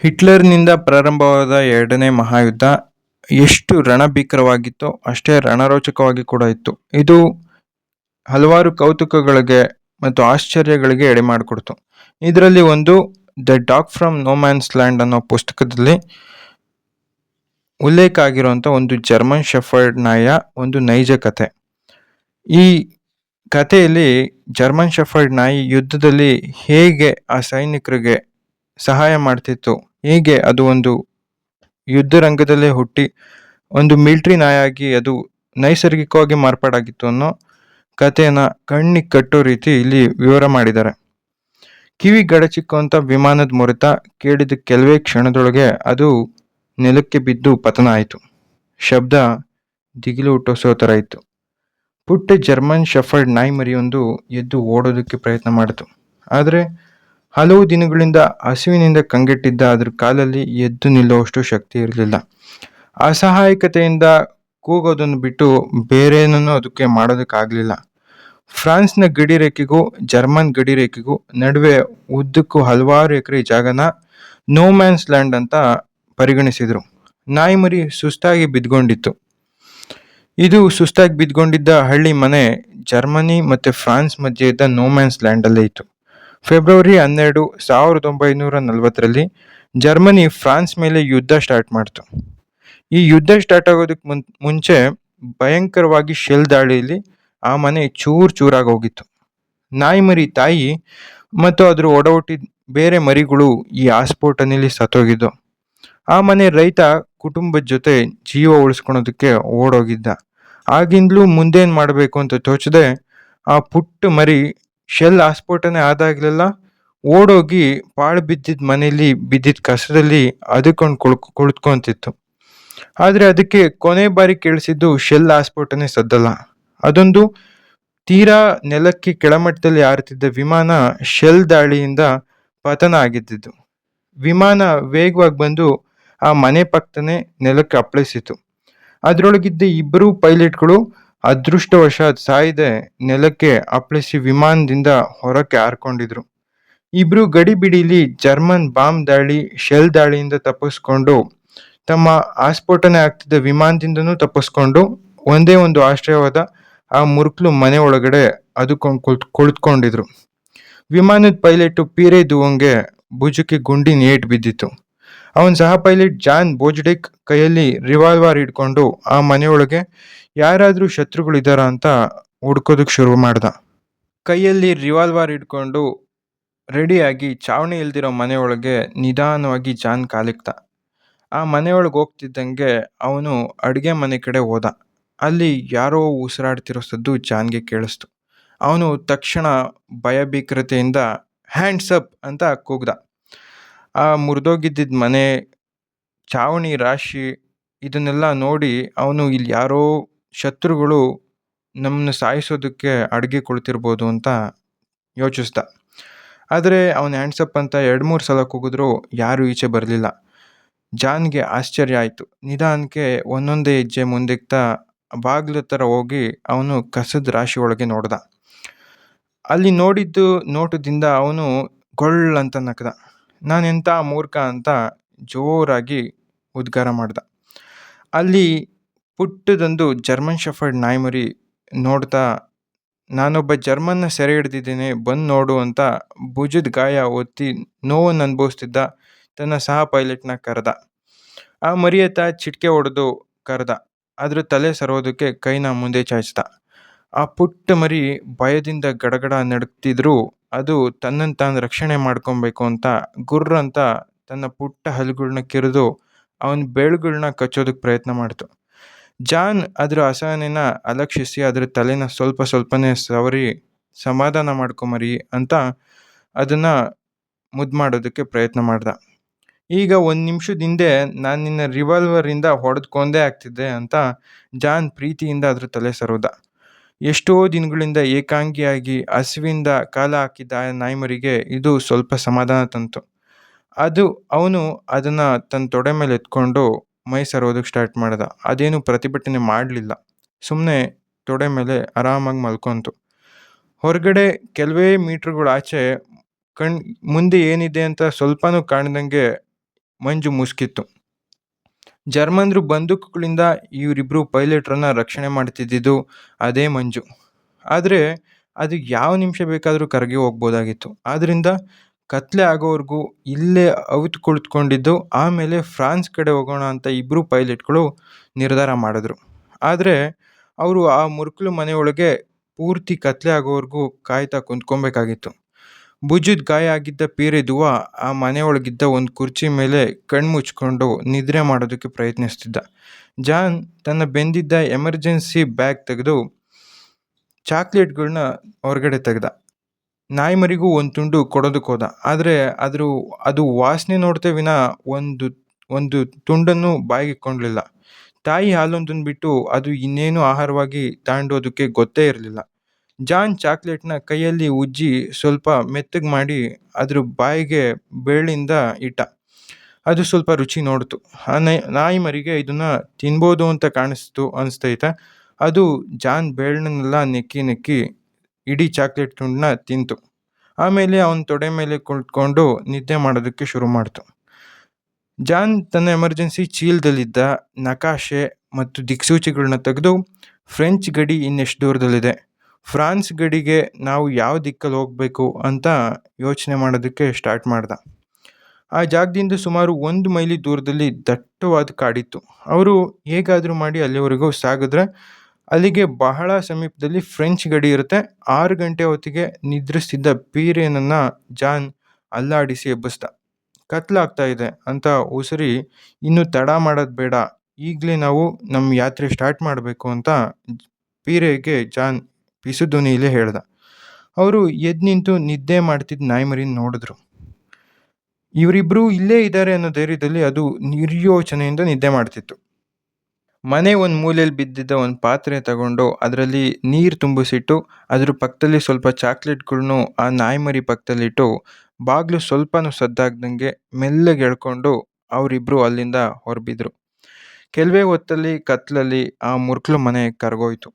ಹಿಟ್ಲರ್‌ನಿಂದ ಪ್ರಾರಂಭವಾದ ಎರಡನೇ ಮಹಾಯುದ್ಧ ಎಷ್ಟು ರಣಭೀಕರವಾಗಿತ್ತೋ ಅಷ್ಟೇ ರಣರೋಚಕವಾಗಿ ಕೂಡ ಇತ್ತು. ಇದು ಹಲವಾರು ಕೌತುಕಗಳಿಗೆ ಮತ್ತು ಆಶ್ಚರ್ಯಗಳಿಗೆ ಎಡೆಮಾಡಿಕೊಡ್ತು. ಇದರಲ್ಲಿ ಒಂದು the dog from no man's land ಅನ್ನೋ ಪುಸ್ತಕದಲ್ಲಿ ಉಲ್ಲೇಖ ಆಗಿರುವಂಥ ಒಂದು ಜರ್ಮನ್ ಶೆಫರ್ಡ್ ನಾಯಿಯ ಒಂದು ನೈಜ ಕಥೆ. ಈ ಕಥೆಯಲ್ಲಿ ಜರ್ಮನ್ ಶೆಫರ್ಡ್ ನಾಯಿ ಯುದ್ಧದಲ್ಲಿ ಹೇಗೆ ಆ ಸೈನಿಕರಿಗೆ ಸಹಾಯ ಮಾಡ್ತಿತ್ತು, ಹೇಗೆ ಅದು ಒಂದು ಯುದ್ಧ ರಂಗದಲ್ಲೇ ಹುಟ್ಟಿ ಒಂದು ಮಿಲಿಟರಿ ನಾಯಾಗಿ ಅದು ನೈಸರ್ಗಿಕವಾಗಿ ಮಾರ್ಪಾಡಾಗಿತ್ತು ಅನ್ನೋ ಕಥೆಯನ್ನ ಕಣ್ಣಿಗೆ ಕಟ್ಟೋ ರೀತಿ ಇಲ್ಲಿ ವಿವರ ಮಾಡಿದ್ದಾರೆ. ಕಿವಿ ಗಡಚಿಕ್ಕುವಂತ ವಿಮಾನದ ಮೊರೆತ ಕೇಳಿದ ಕೆಲವೇ ಕ್ಷಣದೊಳಗೆ ಅದು ನೆಲಕ್ಕೆ ಬಿದ್ದು ಪತನ ಆಯಿತು. ಶಬ್ದ ದಿಗಿಲು ಹುಟ್ಟಿಸೋ ಥರ ಇತ್ತು. ಪುಟ್ಟ ಜರ್ಮನ್ ಶೆಫರ್ಡ್ ನಾಯಿ ಮರಿಯೊಂದು ಎದ್ದು ಓಡೋದಕ್ಕೆ ಪ್ರಯತ್ನ ಮಾಡಿತು. ಆದರೆ ಹಲವು ದಿನಗಳಿಂದ ಹಸಿವಿನಿಂದ ಕಂಗೆಟ್ಟಿದ್ದ ಅದ್ರ ಕಾಲಲ್ಲಿ ಎದ್ದು ನಿಲ್ಲುವಷ್ಟು ಶಕ್ತಿ ಇರಲಿಲ್ಲ. ಅಸಹಾಯಕತೆಯಿಂದ ಕೂಗೋದನ್ನು ಬಿಟ್ಟು ಬೇರೇನನ್ನೂ ಅದಕ್ಕೆ ಮಾಡೋದಕ್ಕಾಗಲಿಲ್ಲ. ಫ್ರಾನ್ಸ್ನ ಗಡಿ ರೇಖೆಗೂ ಜರ್ಮನ್ ಗಡಿ ರೇಖೆಗೂ ನಡುವೆ ಉದ್ದಕ್ಕೂ ಹಲವಾರು ಎಕರೆ ಜಾಗನ ನೋ ಮ್ಯಾನ್ಸ್ ಲ್ಯಾಂಡ್ ಅಂತ ಪರಿಗಣಿಸಿದ್ರು. ನಾಯಿ ಮರಿ ಸುಸ್ತಾಗಿ ಬಿದ್ಕೊಂಡಿತ್ತು. ಇದು ಸುಸ್ತಾಗಿ ಬಿದ್ಕೊಂಡಿದ್ದ ಹಳ್ಳಿ ಮನೆ ಜರ್ಮನಿ ಮತ್ತು ಫ್ರಾನ್ಸ್ ಮಧ್ಯೆ ಇದ್ದ ನೋ ಮ್ಯಾನ್ಸ್ ಲ್ಯಾಂಡಲ್ಲೇ ಇತ್ತು. ಫೆಬ್ರವರಿ 12, 1940ರಲ್ಲಿ ಜರ್ಮನಿ ಫ್ರಾನ್ಸ್ ಮೇಲೆ ಯುದ್ಧ ಸ್ಟಾರ್ಟ್ ಮಾಡ್ತು. ಈ ಯುದ್ಧ ಸ್ಟಾರ್ಟ್ ಆಗೋದಕ್ಕೆ ಮುಂಚೆ ಭಯಂಕರವಾಗಿ ಶೆಲ್ ದಾಳಿಯಲ್ಲಿ ಆ ಮನೆ ಚೂರ್ ಚೂರಾಗಿ ಹೋಗಿತ್ತು. ನಾಯಿ ಮರಿ ತಾಯಿ ಮತ್ತು ಅದ್ರ ಒಡಹುಟ್ಟಿದ ಬೇರೆ ಮರಿಗಳು ಈ ಆಸ್ಫೋಟನಲ್ಲಿ ಸತ್ತೋಗಿದ್ದು. ಆ ಮನೆ ರೈತ ಕುಟುಂಬದ ಜೊತೆ ಜೀವ ಉಳಿಸ್ಕೊಳೋದಕ್ಕೆ ಓಡೋಗಿದ್ದ. ಆಗಿಂದಲೂ ಮುಂದೇನು ಮಾಡಬೇಕು ಅಂತ ತೋಚದೆ ಆ ಪುಟ್ಟ ಮರಿ ಶೆಲ್ ಆಸ್ಫೋಟನೆ ಆದಾಗಲೆಲ್ಲ ಓಡೋಗಿ ಪಾಳು ಬಿದ್ದಿದ್ದ ಮನೆಯಲ್ಲಿ ಬಿದ್ದಿದ್ದ ಕಸದಲ್ಲಿ ಅದಕ್ಕೊಂಡು ಕುಳಿತ್ಕೊಂತಿತ್ತು. ಆದರೆ ಅದಕ್ಕೆ ಕೊನೆ ಬಾರಿ ಕೇಳಿಸಿದ್ದು ಶೆಲ್ ಆಸ್ಫೋಟನೆ ಸದ್ದಲ್ಲ. ಅದೊಂದು ತೀರಾ ನೆಲಕ್ಕೆ ಕೆಳಮಟ್ಟದಲ್ಲಿ ಹಾರುತ್ತಿದ್ದ ವಿಮಾನ ಶೆಲ್ ದಾಳಿಯಿಂದ ಪತನ ಆಗಿದ್ದಿದ್ದು. ವಿಮಾನ ವೇಗವಾಗಿ ಬಂದು ಆ ಮನೆ ಪಕ್ಕನೆ ನೆಲಕ್ಕೆ ಅಪ್ಪಳಿಸಿತು. ಅದರೊಳಗಿದ್ದ ಇಬ್ಬರು ಪೈಲಟ್ಗಳು ಅದೃಷ್ಟವಶಾತ್ ಸಾಯದೆ ನೆಲಕ್ಕೆ ಅಪ್ಪಳಿಸಿ ವಿಮಾನದಿಂದ ಹೊರಕ್ಕೆ ಹಾರ್ಕೊಂಡಿದ್ರು. ಇಬ್ರು ಗಡಿಬಿಡಿಲಿ ಜರ್ಮನ್ ಬಾಂಬ್ ದಾಳಿ ಶೆಲ್ ದಾಳಿಯಿಂದ ತಪ್ಪಿಸ್ಕೊಂಡು ತಮ್ಮ ಆಸ್ಫೋಟನೆ ಆಗ್ತಿದ್ದ ವಿಮಾನದಿಂದನೂ ತಪ್ಪಿಸ್ಕೊಂಡು ಒಂದೇ ಒಂದು ಆಶ್ರಯವಾದ ಆ ಮುರುಕ್ಲು ಮನೆ ಒಳಗಡೆ ಅದಕ್ಕೊಂಡು ಕುಳಿತುಕೊಂಡಿದ್ರು. ವಿಮಾನದ ಪೈಲಟ್ ಪೀರೆ ದುವಂಗೆ ಭುಜಕ್ಕೆ ಗುಂಡಿನ ಏಟು ಬಿದ್ದಿತ್ತು. ಅವನ ಸಹ ಪೈಲಟ್ ಜಾನ್ ಬೋಜ್ಡೆಕ್ ಕೈಯಲ್ಲಿ ರಿವಾಲ್ವರ್ ಹಿಡ್ಕೊಂಡು ಆ ಮನೆಯೊಳಗೆ ಯಾರಾದರೂ ಶತ್ರುಗಳಿದಾರ ಅಂತ ಹುಡ್ಕೋದಕ್ಕೆ ಶುರು ಮಾಡ್ದ. ಕೈಯಲ್ಲಿ ರಿವಾಲ್ವರ್ ಹಿಡ್ಕೊಂಡು ರೆಡಿಯಾಗಿ ಚಾವಣಿ ಇಲ್ದಿರೋ ಮನೆಯೊಳಗೆ ನಿಧಾನವಾಗಿ ಜಾನ್ ಕಾಲಿಕ್ತ. ಆ ಮನೆಯೊಳಗೆ ಹೋಗ್ತಿದ್ದಂಗೆ ಅವನು ಅಡುಗೆ ಮನೆ ಕಡೆ ಹೋದ. ಅಲ್ಲಿ ಯಾರೋ ಉಸಿರಾಡ್ತಿರೋ ಸದ್ದು ಜಾನ್ಗೆ ಕೇಳಿಸ್ತು. ಅವನು ತಕ್ಷಣ ಭಯಭೀಕರತೆಯಿಂದ ಹ್ಯಾಂಡ್ಸ್ ಅಪ್ ಅಂತ ಕೂಗ್ದ. ಆ ಮುರಿದೋಗಿದ್ದಿದ್ದ ಮನೆ, ಚಾವಣಿ ರಾಶಿ ಇದನ್ನೆಲ್ಲ ನೋಡಿ ಅವನು ಇಲ್ಲಿ ಯಾರೋ ಶತ್ರುಗಳು ನಮ್ಮನ್ನು ಸಾಯಿಸೋದಕ್ಕೆ ಅಡುಗೆ ಕುಳಿತಿರ್ಬೋದು ಅಂತ ಯೋಚಿಸ್ದ. ಆದರೆ ಅವನು ಹ್ಯಾಂಡ್ಸಪ್ ಅಂತ 2-3 ಸಲ ಕೂಗಿದ್ರು ಯಾರೂ ಈಚೆ ಬರಲಿಲ್ಲ. ಜಾನ್ಗೆ ಆಶ್ಚರ್ಯ ಆಯಿತು. ನಿಧಾನಕ್ಕೆ ಒಂದೊಂದೇ ಹೆಜ್ಜೆ ಮುಂದಿಕ್ತಾ ಬಾಗ್ಲ ಹತ್ರ ಹೋಗಿ ಅವನು ಕಸದ ರಾಶಿ ಒಳಗೆ ನೋಡ್ದ. ಅಲ್ಲಿ ನೋಡಿದ್ದು ನೋಟದಿಂದ ಅವನು ಗೊಳ್ಳಂತ ನಕ್ದ. ನಾನೆಂಥ ಮೂರ್ಖ ಅಂತ ಜೋರಾಗಿ ಉದ್ಗಾರ ಮಾಡ್ದ. ಅಲ್ಲಿ ಪುಟ್ಟದೊಂದು ಜರ್ಮನ್ ಶೆಫರ್ಡ್ ನಾಯಿ ಮರಿ ನೋಡ್ತಾ, ನಾನೊಬ್ಬ ಜರ್ಮನ್ನ ಸೆರೆ ಹಿಡ್ದಿದ್ದೇನೆ, ಬಂದು ನೋಡು ಅಂತ ಭುಜದ ಗಾಯ ಒತ್ತಿ ನೋವನ್ನು ಅನುಭವಿಸ್ತಿದ್ದ ತನ್ನ ಸಹ ಪೈಲಟ್ನ ಕರೆದ. ಆ ಮರಿಯತ್ತ ಚಿಟಿಕೆ ಹೊಡೆದು ಕರೆದ. ಅದ್ರ ತಲೆ ಸರೋದಕ್ಕೆ ಕೈನ ಮುಂದೆ ಚಾಚಿದ. ಆ ಪುಟ್ಟ ಮರಿ ಭಯದಿಂದ ಗಡಗಡ ನಡುಗ್ತಿದ್ರು ಅದು ತನ್ನನ್ನು ತಾನು ರಕ್ಷಣೆ ಮಾಡ್ಕೊಬೇಕು ಅಂತ ಗುರ್ರ ಅಂತ ತನ್ನ ಪುಟ್ಟ ಹಲ್ಲುಗಳನ್ನ ಕಿರಿದು ಅವನ ಬೆರಳುಗಳನ್ನ ಕಚ್ಚೋದಕ್ಕೆ ಪ್ರಯತ್ನ ಮಾಡ್ತು. ಜಾನ್ ಅದರ ಅಸಹನೆನ ಅಲಕ್ಷಿಸಿ ಅದರ ತಲೆನ ಸ್ವಲ್ಪನೇ ಸವರಿ ಸಮಾಧಾನ ಮಾಡ್ಕೊಂಮರಿ ಅಂತ ಅದನ್ನು ಮುದ್ದು ಮಾಡೋದಕ್ಕೆ ಪ್ರಯತ್ನ ಮಾಡ್ದ. ಈಗ 1 ನಿಮಿಷದ ಹಿಂದೆ ನಾನು ನಿನ್ನ ರಿವಾಲ್ವರಿಂದ ಹೊಡೆದು ಕೊಂದೇ ಆಗ್ತಿದ್ದೆ ಅಂತ ಜಾನ್ ಪ್ರೀತಿಯಿಂದ ಅದ್ರ ತಲೆ ಸರೋದ. ಎಷ್ಟೋ ದಿನಗಳಿಂದ ಏಕಾಂಗಿಯಾಗಿ ಹಸಿವಿಂದ ಕಾಲ ಹಾಕಿದ್ದ ಆ ನಾಯಿಮರಿಗೆ ಇದು ಸ್ವಲ್ಪ ಸಮಾಧಾನ ತಂತು. ಅವನು ಅದನ್ನು ತನ್ನ ತೊಡೆ ಮೇಲೆ ಎತ್ಕೊಂಡು ಮೈ ಸರೋದಕ್ಕೆ ಸ್ಟಾರ್ಟ್ ಮಾಡ್ದ. ಅದೇನು ಪ್ರತಿಭಟನೆ ಮಾಡಲಿಲ್ಲ. ಸುಮ್ಮನೆ ತೊಡೆ ಮೇಲೆ ಆರಾಮಾಗಿ ಮಲ್ಕೊಂತು. ಹೊರಗಡೆ ಕೆಲವೇ ಮೀಟ್ರುಗಳು ಆಚೆ ಮುಂದೆ ಏನಿದೆ ಅಂತ ಸ್ವಲ್ಪನೂ ಕಾಣ್ದಂಗೆ ಮಂಜು ಮುಸುಕಿತ್ತು. ಜರ್ಮನ್ರು ಬಂದೂಕುಗಳಿಂದ ಇವರಿಬ್ರು ಪೈಲಟ್ರನ್ನ ರಕ್ಷಣೆ ಮಾಡ್ತಿದ್ದಿದ್ದು ಅದೇ ಮಂಜು. ಆದರೆ ಅದು ಯಾವ ನಿಮಿಷ ಬೇಕಾದರೂ ಕರಗಿ ಹೋಗ್ಬೋದಾಗಿತ್ತು. ಆದ್ದರಿಂದ ಕತ್ಲೆ ಆಗೋವರೆಗೂ ಇಲ್ಲೇ ಅವಿತು ಕುಳಿತುಕೊಂಡಿದ್ದು, ಆಮೇಲೆ ಫ್ರಾನ್ಸ್ ಕಡೆ ಹೋಗೋಣ ಅಂತ ಇಬ್ಬರು ಪೈಲಟ್ಗಳು ನಿರ್ಧಾರ ಮಾಡಿದ್ರು. ಆದರೆ ಅವರು ಆ ಮುರುಕಲು ಮನೆಯೊಳಗೆ ಪೂರ್ತಿ ಕತ್ಲೆ ಆಗೋವರೆಗೂ ಕಾಯ್ತಾ ಕುಂತ್ಕೊಬೇಕಾಗಿತ್ತು. ಭುಜದ ಗಾಯ ಆಗಿದ್ದ ಪೀರೆ ದುವಾ ಆ ಮನೆಯೊಳಗಿದ್ದ ಒಂದು ಕುರ್ಚಿ ಮೇಲೆ ಕಣ್ಮುಚ್ಕೊಂಡು ನಿದ್ರೆ ಮಾಡೋದಕ್ಕೆ ಪ್ರಯತ್ನಿಸ್ತಿದ್ದ. ಜಾನ್ ತನ್ನ ಬೆಂದಿದ್ದ ಎಮರ್ಜೆನ್ಸಿ ಬ್ಯಾಗ್ ತೆಗೆದು ಚಾಕ್ಲೇಟ್ಗಳನ್ನ ಹೊರಗಡೆ ತೆಗೆದ. ನಾಯಿ ಮರಿಗೂ ಒಂದು ತುಂಡು ಕೊಡೋದಕ್ಕೆ ಹೋದ. ಆದರೆ ಅದು ವಾಸನೆ ನೋಡ್ತೇ ವಿನ ಒಂದು ಒಂದು ತುಂಡನ್ನು ಬಾಯಿಗೆ ಇಕ್ಕೊಂಡಿರಲಿಲ್ಲ. ತಾಯಿ ಹಾಲೊಂದನ್ನು ಬಿಟ್ಟು ಅದು ಇನ್ನೇನು ಆಹಾರವಾಗಿ ತಾಂಡೋದಕ್ಕೆ ಗೊತ್ತೇ ಇರಲಿಲ್ಲ. ಜಾನ್ ಚಾಕ್ಲೇಟ್ನ ಕೈಯಲ್ಲಿ ಉಜ್ಜಿ ಸ್ವಲ್ಪ ಮೆತ್ತಗೆ ಮಾಡಿ ಅದ್ರ ಬಾಯಿಗೆ ಬೆರಳಿಂದ ಇಟ್ಟ. ಅದು ಸ್ವಲ್ಪ ರುಚಿ ನೋಡ್ತು. ಆ ನಾಯಿ ಮರಿಗೆ ಇದನ್ನ ತಿನ್ಬೋದು ಅಂತ ಅನಿಸ್ತೈತೆ. ಅದು ಜಾನ್ ಬೆರಳನ್ನೆಲ್ಲ ನೆಕ್ಕಿ ನೆಕ್ಕಿ ಇಡೀ ಚಾಕ್ಲೇಟ್ ತುಂಡನ್ನ ತಿಂತು. ಆಮೇಲೆ ಅವನ ತೊಡೆ ಮೇಲೆ ಕುಳಿತುಕೊಂಡು ನಿದ್ದೆ ಮಾಡೋದಕ್ಕೆ ಶುರು ಮಾಡ್ತು. ಜಾನ್ ತನ್ನ ಎಮರ್ಜೆನ್ಸಿ ಚೀಲದಲ್ಲಿದ್ದ ನಕಾಶೆ ಮತ್ತು ದಿಕ್ಸೂಚಿಗಳನ್ನ ತೆಗೆದು ಫ್ರೆಂಚ್ ಗಡಿ ಇನ್ನೆಷ್ಟು ದೂರದಲ್ಲಿದೆ, ಫ್ರಾನ್ಸ್ ಗಡಿಗೆ ನಾವು ಯಾವ ದಿಕ್ಕಲ್ಲಿ ಹೋಗಬೇಕು ಅಂತ ಯೋಚನೆ ಮಾಡೋದಕ್ಕೆ ಸ್ಟಾರ್ಟ್ ಮಾಡ್ದ. ಆ ಜಾಗದಿಂದ ಸುಮಾರು 1 ಮೈಲಿ ದೂರದಲ್ಲಿ ದಟ್ಟವಾದ ಕಾಡಿತ್ತು. ಅವರು ಹೇಗಾದರೂ ಮಾಡಿ ಅಲ್ಲಿವರೆಗೂ ಸಾಗಿದ್ರೆ ಅಲ್ಲಿಗೆ ಬಹಳ ಸಮೀಪದಲ್ಲಿ ಫ್ರೆಂಚ್ ಗಡಿ ಇರುತ್ತೆ. 6 ಗಂಟೆ ಹೊತ್ತಿಗೆ ನಿದ್ರಿಸ್ತಿದ್ದ ಪೀರೇನನ್ನ ಜಾನ್ ಅಲ್ಲಾಡಿಸಿ ಎಬ್ಬಿಸ್ದ. ಕತ್ಲಾಗ್ತಾ ಇದೆ ಅಂತ ಉಸಿರಿ, ಇನ್ನು ತಡ ಮಾಡೋದು ಬೇಡ, ಈಗಲೇ ನಾವು ನಮ್ಮ ಯಾತ್ರೆ ಸ್ಟಾರ್ಟ್ ಮಾಡಬೇಕು ಅಂತ ಪೀರೆಗೆ ಜಾನ್ ಪಿಸು ಧ್ವನಿಯಲ್ಲೇ ಹೇಳ್ದ. ಅವರು ಎದ್ದು ನಿಂತು ನಿದ್ದೆ ಮಾಡ್ತಿದ್ದ ನಾಯಿಮರಿನ ನೋಡಿದ್ರು. ಇವರಿಬ್ರು ಇಲ್ಲೇ ಇದ್ದಾರೆ ಅನ್ನೋ ಧೈರ್ಯದಲ್ಲಿ ಅದು ನಿರ್ಯೋಚನೆಯಿಂದ ನಿದ್ದೆ ಮಾಡ್ತಿತ್ತು. ಮನೆ ಒಂದು ಮೂಲೆಯಲ್ಲಿ ಬಿದ್ದಿದ್ದ ಒಂದು ಪಾತ್ರೆ ತಗೊಂಡು ಅದರಲ್ಲಿ ನೀರು ತುಂಬಿಸಿಟ್ಟು ಅದ್ರ ಪಕ್ಕದಲ್ಲಿ ಸ್ವಲ್ಪ ಚಾಕ್ಲೇಟ್ಗಳ್ನು ಆ ನಾಯಿಮರಿ ಪಕ್ಕದಲ್ಲಿಟ್ಟು ಬಾಗಿಲು ಸ್ವಲ್ಪನೂ ಸದ್ದಾಗ್ದಂಗೆ ಮೆಲ್ಲಗೆ ಎಳ್ಕೊಂಡು ಅವರಿಬ್ರು ಅಲ್ಲಿಂದ ಹೊರಬಿದ್ರು. ಕೆಲವೇ ಹೊತ್ತಲ್ಲಿ ಕತ್ಲಲ್ಲಿ ಆ ಮುರುಕ್ಲು ಮನೆ ಕರಗೋಯ್ತು.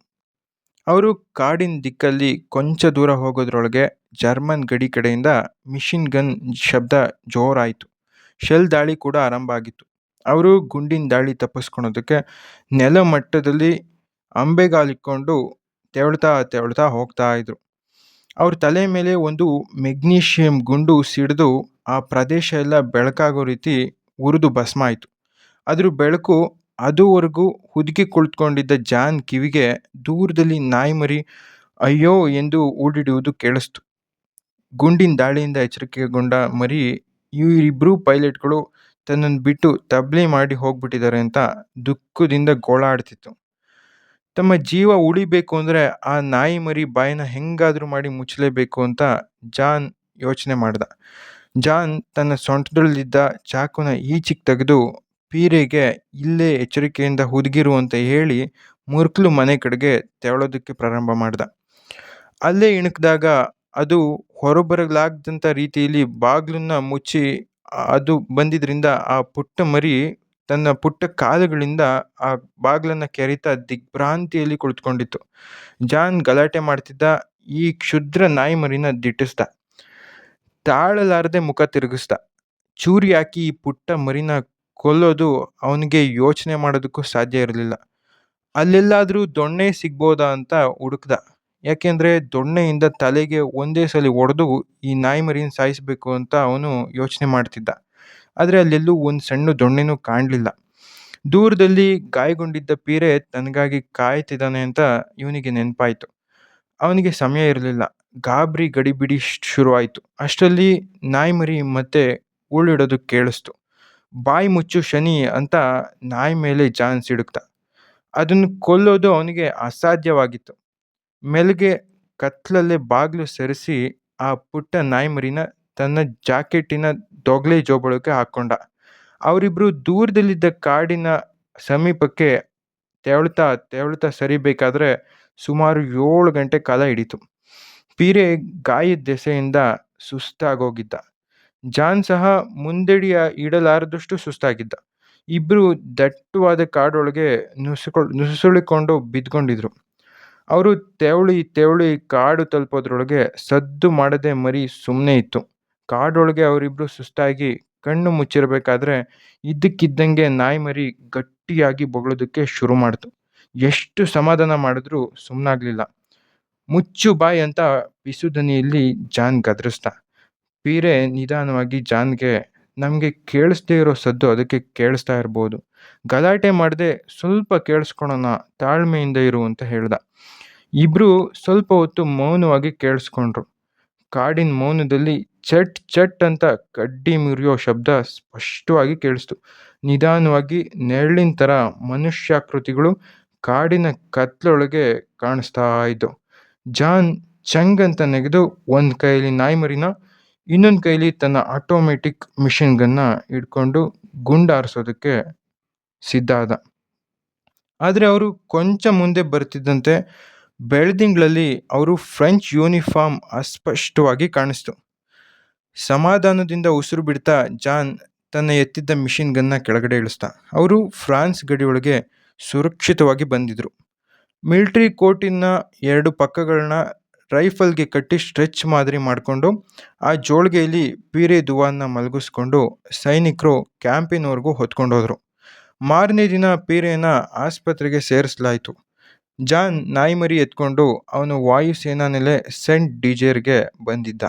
ಅವರು ಕಾಡಿನ ದಿಕ್ಕಲ್ಲಿ ಕೊಂಚ ದೂರ ಹೋಗೋದ್ರೊಳಗೆ ಜರ್ಮನ್ ಗಡಿ ಕಡೆಯಿಂದ ಮಿಷಿನ್ ಗನ್ ಶಬ್ದ ಜೋರಾಯಿತು. ಶೆಲ್ ದಾಳಿ ಕೂಡ ಆರಂಭ ಆಗಿತ್ತು. ಅವರು ಗುಂಡಿನ ದಾಳಿ ತಪ್ಪಿಸ್ಕೊಳೋದಕ್ಕೆ ನೆಲ ಮಟ್ಟದಲ್ಲಿ ಅಂಬೆಗಾಲಿಕ್ಕೊಂಡು ತೆವಳ್ತಾ ತೆವಳ್ತಾ ಹೋಗ್ತಾ ಇದ್ರು. ಅವ್ರ ತಲೆ ಮೇಲೆ ಒಂದು ಮೆಗ್ನೀಷಿಯಂ ಗುಂಡು ಸಿಡಿದು ಆ ಪ್ರದೇಶ ಎಲ್ಲ ಬೆಳಕಾಗೋ ರೀತಿ ಉರಿದು ಭಸ್ಮ ಆಯಿತು. ಅದ್ರ ಬೆಳಕು ಅದುವರೆಗೂ ಹುದುಗಿ ಕುಳಿತುಕೊಂಡಿದ್ದ ಜಾನ್ ಕಿವಿಗೆ ದೂರದಲ್ಲಿ ನಾಯಿಮರಿ ಅಯ್ಯೋ ಎಂದು ಊಡಿಡುವುದು ಕೇಳಿಸ್ತು. ಗುಂಡಿನ ದಾಳಿಯಿಂದ ಎಚ್ಚರಿಕೆಗೊಂಡ ಮರಿ ಇವರಿಬ್ಬರು ಪೈಲಟ್ಗಳು ತನ್ನನ್ನು ಬಿಟ್ಟು ತಬ್ಲಿ ಮಾಡಿ ಹೋಗ್ಬಿಟ್ಟಿದ್ದಾರೆ ಅಂತ ದುಃಖದಿಂದ ಗೋಳಾಡ್ತಿತ್ತು. ತಮ್ಮ ಜೀವ ಉಳಿಬೇಕು ಅಂದರೆ ಆ ನಾಯಿ ಮರಿ ಬಾಯಿನ ಹೆಂಗಾದರೂ ಮಾಡಿ ಮುಚ್ಚಲೇಬೇಕು ಅಂತ ಜಾನ್ ಯೋಚನೆ ಮಾಡ್ದ. ಜಾನ್ ತನ್ನ ಸೊಂಟದಲ್ಲಿದ್ದ ಚಾಕುನ ಈಚೆಗೆ ತೆಗೆದು ಪೀರೆಗೆ ಇಲ್ಲೇ ಎಚ್ಚರಿಕೆಯಿಂದ ಹುದುಗಿರು ಅಂತ ಹೇಳಿ ಮುರುಕ್ಲು ಮನೆ ಕಡೆಗೆ ತೆವಳೋದಕ್ಕೆ ಪ್ರಾರಂಭ ಮಾಡ್ದ. ಅಲ್ಲೇ ಇಣುಕಿದಾಗ ಅದು ಹೊರಬರಲಾಗದಂಥ ರೀತಿಯಲ್ಲಿ ಬಾಗಿಲನ್ನ ಮುಚ್ಚಿ ಅದು ಬಂದಿದ್ದರಿಂದ ಆ ಪುಟ್ಟ ಮರಿ ತನ್ನ ಪುಟ್ಟ ಕಾಲುಗಳಿಂದ ಆ ಬಾಗಿಲನ್ನು ಕೆರಿತಾ ದಿಗ್ಭ್ರಾಂತಿಯಲ್ಲಿ ಕುಳಿತುಕೊಂಡಿತ್ತು. ಜಾನ್ ಗಲಾಟೆ ಮಾಡ್ತಿದ್ದ ಈ ಕ್ಷುದ್ರ ನಾಯಿ ಮರಿನ ದಿಟ್ಟಿಸ್ದ. ತಾಳಲಾರದೆ ಮುಖ ತಿರುಗಿಸ್ದ. ಚೂರಿ ಹಾಕಿ ಈ ಪುಟ್ಟ ಮರಿನ ಕೊಲ್ಲೋದು ಅವನಿಗೆ ಯೋಚನೆ ಮಾಡೋದಕ್ಕೂ ಸಾಧ್ಯ ಇರಲಿಲ್ಲ. ಅಲ್ಲೆಲ್ಲಾದರೂ ದೊಣ್ಣೆ ಸಿಗ್ಬೋದಾ ಅಂತ ಹುಡುಕ್ದ. ಯಾಕೆಂದರೆ ದೊಣ್ಣೆಯಿಂದ ತಲೆಗೆ ಒಂದೇ ಸಲ ಹೊಡೆದು ಈ ನಾಯಿ ಮರಿನ ಸಾಯಿಸಬೇಕು ಅಂತ ಅವನು ಯೋಚನೆ ಮಾಡ್ತಿದ್ದ. ಆದರೆ ಅಲ್ಲೆಲ್ಲೂ ಒಂದು ಸಣ್ಣ ದೊಣ್ಣೆನೂ ಕಾಣಲಿಲ್ಲ. ದೂರದಲ್ಲಿ ಗಾಯಗೊಂಡಿದ್ದ ಪೀರೆ ತನಗಾಗಿ ಕಾಯ್ತಿದ್ದಾನೆ ಅಂತ ಇವನಿಗೆ ನೆನಪಾಯಿತು. ಅವನಿಗೆ ಸಮಯ ಇರಲಿಲ್ಲ. ಗಾಬರಿ ಗಡಿಬಿಡಿ ಶುರುವಾಯಿತು. ಅಷ್ಟರಲ್ಲಿ ನಾಯಿ ಮರಿ ಮತ್ತೆ ಉಳಿಡೋದು ಕೇಳಿಸ್ತು. ಬಾಯಿ ಮುಚ್ಚು ಶನಿ ಅಂತ ನಾಯಿ ಮೇಲೆ ಜಾನ್ ಸಿಡುಕ್ತ. ಅದನ್ನು ಕೊಲ್ಲೋದು ಅವನಿಗೆ ಅಸಾಧ್ಯವಾಗಿತ್ತು. ಮೆಲ್ಗೆ ಕತ್ಲಲ್ಲೇ ಬಾಗಿಲು ಸರಿಸಿ ಆ ಪುಟ್ಟ ನಾಯಿ ಮರಿನ ತನ್ನ ಜಾಕೆಟ್ಟಿನ ದೊಗ್ಲೆ ಜೋಬಳಕ್ಕೆ ಹಾಕ್ಕೊಂಡ. ಅವರಿಬ್ರು ದೂರದಲ್ಲಿದ್ದ ಕಾಡಿನ ಸಮೀಪಕ್ಕೆ ತೆವಳ್ತಾ ತೆವಳ್ತಾ ಸರಿಬೇಕಾದ್ರೆ ಸುಮಾರು 7 ಗಂಟೆ ಕಾಲ ಹಿಡಿತು. ಪೀರೆ ಗಾಯದ ದೆಸೆಯಿಂದ ಸುಸ್ತಾಗೋಗಿದ್ದ. ಜಾನ್ ಸಹ ಮುಂದಡಿಯ ಇಡಲಾರದಷ್ಟು ಸುಸ್ತಾಗಿದ್ದ. ಇಬ್ರು ದಟ್ಟವಾದ ಕಾಡೊಳಗೆ ನುಸುಳಿಕೊಂಡು ಬಿದ್ಕೊಂಡಿದ್ರು. ಅವರು ತೆವಳಿ ತೆವಳಿ ಕಾಡು ತಲುಪೋದ್ರೊಳಗೆ ಸದ್ದು ಮಾಡದೆ ಮರಿ ಸುಮ್ಮನೆ ಇತ್ತು. ಕಾಡೊಳಗೆ ಅವರಿಬ್ರು ಸುಸ್ತಾಗಿ ಕಣ್ಣು ಮುಚ್ಚಿರಬೇಕಾದ್ರೆ ಇದ್ದಕ್ಕಿದ್ದಂಗೆ ನಾಯಿ ಮರಿ ಗಟ್ಟಿಯಾಗಿ ಬೊಗಳೋದಕ್ಕೆ ಶುರು ಮಾಡ್ತು. ಎಷ್ಟು ಸಮಾಧಾನ ಮಾಡಿದ್ರೂ ಸುಮ್ಮನಾಗ್ಲಿಲ್ಲ. ಮುಚ್ಚು ಬಾಯ್ ಅಂತ ಪಿಸು ದನಿಯಲ್ಲಿ ಜಾನ್ ಗದರಿಸ್ದ. ಪೀರೆ ನಿಧಾನವಾಗಿ ಜಾನ್ಗೆ, ನಮಗೆ ಕೇಳಿಸ್ದೇ ಇರೋ ಸದ್ದು ಅದಕ್ಕೆ ಕೇಳಿಸ್ತಾ ಇರ್ಬೋದು, ಗಲಾಟೆ ಮಾಡದೆ ಸ್ವಲ್ಪ ಕೇಳಿಸ್ಕೊಳೋಣ, ತಾಳ್ಮೆಯಿಂದ ಇರು ಅಂತ ಹೇಳ್ದ. ಇಬ್ರು ಸ್ವಲ್ಪ ಹೊತ್ತು ಮೌನವಾಗಿ ಕೇಳಿಸ್ಕೊಂಡ್ರು. ಕಾಡಿನ ಮೌನದಲ್ಲಿ ಚಟ್ ಚಟ್ ಅಂತ ಕಡ್ಡಿ ಮುರಿಯೋ ಶಬ್ದ ಸ್ಪಷ್ಟವಾಗಿ ಕೇಳಿಸ್ತು. ನಿಧಾನವಾಗಿ ನೆರಳಿನ ಥರ ಮನುಷ್ಯಾಕೃತಿಗಳು ಕಾಡಿನ ಕತ್ಲೊಳಗೆ ಕಾಣಿಸ್ತಾ ಇದ್ದವು. ಜಾನ್ ಚಂಗ್ ಅಂತ ನೆಗೆದು ಒಂದು ಕೈಯಲ್ಲಿ ನಾಯಿ ಮರಿನ, ಇನ್ನೊಂದು ಕೈಲಿ ತನ್ನ ಆಟೋಮೆಟಿಕ್ ಮಿಷಿನ್ ಗನ್ನ ಹಿಡ್ಕೊಂಡು ಗುಂಡಾರಿಸೋದಕ್ಕೆ ಸಿದ್ಧ ಆದ. ಆದರೆ ಅವರು ಕೊಂಚ ಮುಂದೆ ಬರ್ತಿದ್ದಂತೆ ಬೆಳ್ದಿಂಗಳಲ್ಲಿ ಅವರು ಫ್ರೆಂಚ್ ಯೂನಿಫಾರ್ಮ್ ಅಸ್ಪಷ್ಟವಾಗಿ ಕಾಣಿಸ್ತು. ಸಮಾಧಾನದಿಂದ ಉಸಿರು ಬಿಡ್ತಾ ಜಾನ್ ತನ್ನ ಎತ್ತಿದ್ದ ಮಿಷಿನ್ ಗನ್ನ ಕೆಳಗಡೆ ಇಳಿಸ್ದ. ಅವರು ಫ್ರಾನ್ಸ್ ಗಡಿಯೊಳಗೆ ಸುರಕ್ಷಿತವಾಗಿ ಬಂದಿದ್ರು. ಮಿಲಿಟರಿ ಕೋಟಿನ 2 ಪಕ್ಕಗಳನ್ನ ರೈಫಲ್ಗೆ ಕಟ್ಟಿ ಸ್ಟ್ರೆಚ್ ಮಾದರಿ ಮಾಡಿಕೊಂಡು ಆ ಜೋಳಿಗೆಯಲ್ಲಿ ಪೀರೆ ದುವಾನ್ನ ಮಲಗಿಸ್ಕೊಂಡು ಸೈನಿಕರು ಕ್ಯಾಂಪಿನವರೆಗೂ ಹೊತ್ಕೊಂಡೋದ್ರು. ಮಾರನೇ ದಿನ ಪೀರೆನ ಆಸ್ಪತ್ರೆಗೆ ಸೇರಿಸಲಾಯಿತು. ಜಾನ್ ನಾಯಿ ಮರಿ ಎತ್ಕೊಂಡು ಅವನು ವಾಯುಸೇನಾ ನೆಲೆ ಸೆಂಟ್ ಡಿಜೇರ್ಗೆ ಬಂದಿದ್ದ.